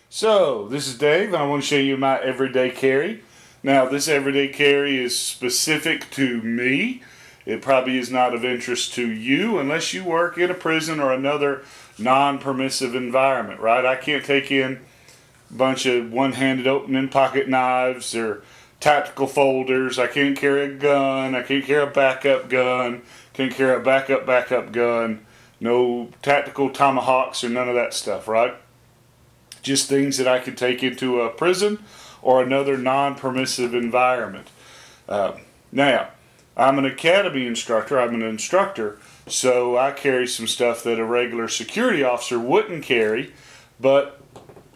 So, this is Dave, and I want to show you my everyday carry. Now, this everyday carry is specific to me. It probably is not of interest to you unless you work in a prison or another non-permissive environment, right? I can't take in a bunch of one-handed opening pocket knives or tactical folders. I can't carry a gun. I can't carry a backup gun. Can't carry a backup gun. No tactical tomahawks or none of that stuff, right? Just things that I could take into a prison or another non-permissive environment. Now, I'm an academy instructor. I'm an instructor, so I carry some stuff that a regular security officer wouldn't carry, but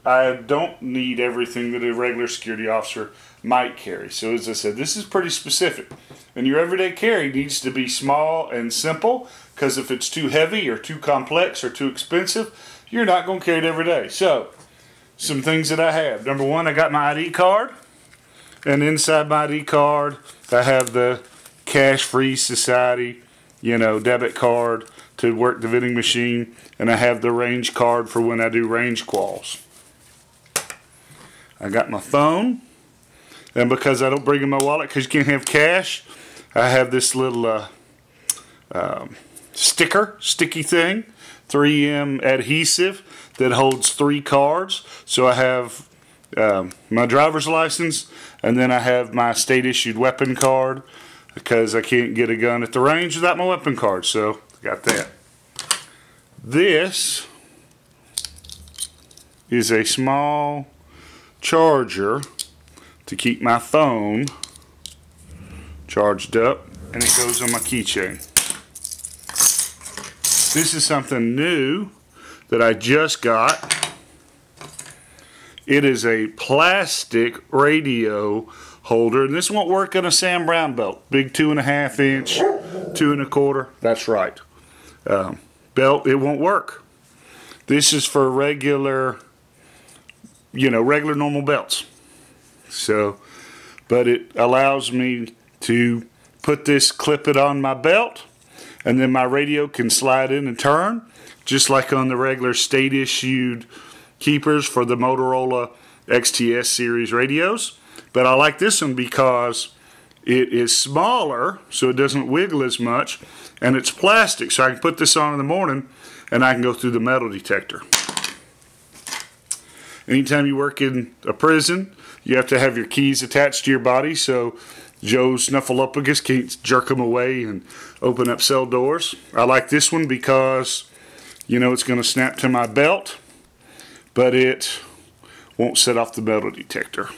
I don't need everything that a regular security officer might carry. So as I said, this is pretty specific. And your everyday carry needs to be small and simple, because if it's too heavy or too complex or too expensive, you're not going to carry it every day. So, some things that I have. Number one, I got my ID card. And inside my ID card, I have the Cash Free Society, debit card to work the vending machine. And I have the range card for when I do range quals. I got my phone. And because I don't bring in my wallet because you can't have cash, I have this little sticky thing, 3M adhesive that holds 3 cards. So I have my driver's license, and then I have my state issued weapon card because I can't get a gun at the range without my weapon card. So I got that. This is a small charger to keep my phone charged up, and it goes on my keychain. This is something new that I just got. It is a plastic radio holder, and this won't work on a Sam Brown belt. Big 2.5 inch, 2 1/4. That's right. Belt, it won't work. This is for regular, regular normal belts. So, but it allows me to clip it on my belt, and then my radio can slide in and turn, just like on the regular state issued keepers for the Motorola XTS series radios. But I like this one because it is smaller, so it doesn't wiggle as much, and it's plastic, so I can put this on in the morning and I can go through the metal detector. Anytime you work in a prison, you have to have your keys attached to your body so Joe Snuffleupagus can't jerk them away and open up cell doors. I like this one because, it's going to snap to my belt, but it won't set off the metal detector.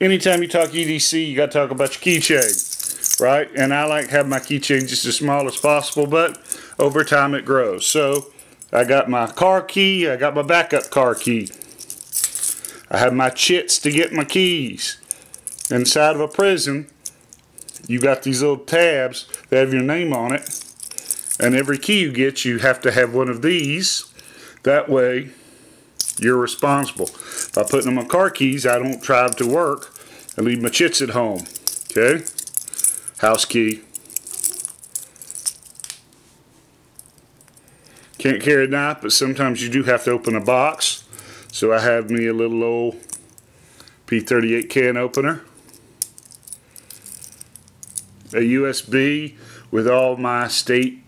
Anytime you talk EDC, you got to talk about your keychain, right? And I like having my keychain just as small as possible, but over time it grows. So I got my car key, I got my backup car key. I have my chits to get my keys. Inside of a prison, you got these little tabs that have your name on it, and every key you get, you have to have one of these. That way, you're responsible. By putting them on car keys, I don't drive to work and leave my chits at home. Okay? House key. Can't carry a knife, but sometimes you do have to open a box. So I have me a little old P38 can opener, a USB with all my state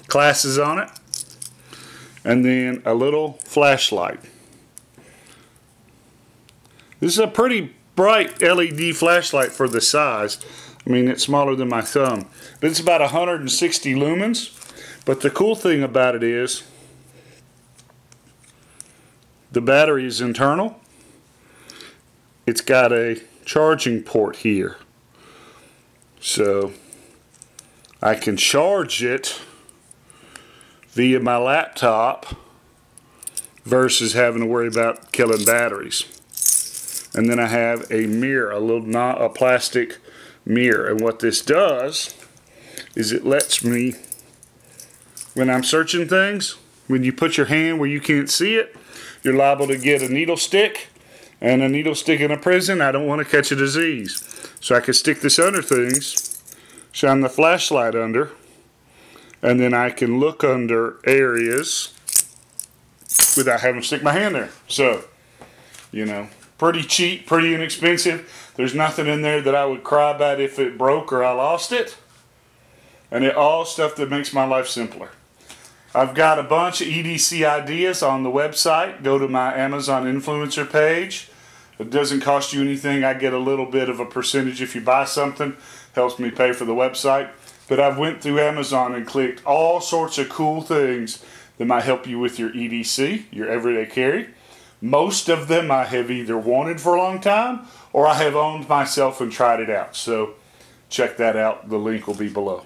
classes on it, and then a little flashlight. This is a pretty bright LED flashlight for the size. I mean, it's smaller than my thumb, but it's about 160 lumens. But the cool thing about it is the battery is internal. It's got a charging port here. So I can charge it via my laptop versus having to worry about killing batteries. And then I have a mirror, a plastic mirror. And what this does is it lets me, when I'm searching things, when you put your hand where you can't see it, you're liable to get a needle stick, and a needle stick in a prison, I don't want to catch a disease. So I can stick this under things, shine the flashlight under, and then I can look under areas without having to stick my hand there. So You know, pretty cheap, pretty inexpensive. There's nothing in there that I would cry about if it broke or I lost it. And it all stuff that makes my life simpler. I've got a bunch of EDC ideas on the website. Go to my Amazon influencer page. It doesn't cost you anything. I get a little bit of a percentage if you buy something. Helps me pay for the website. But I've went through Amazon and clicked all sorts of cool things that might help you with your EDC, your everyday carry. Most of them I have either wanted for a long time or I have owned myself and tried it out. So check that out. The link will be below.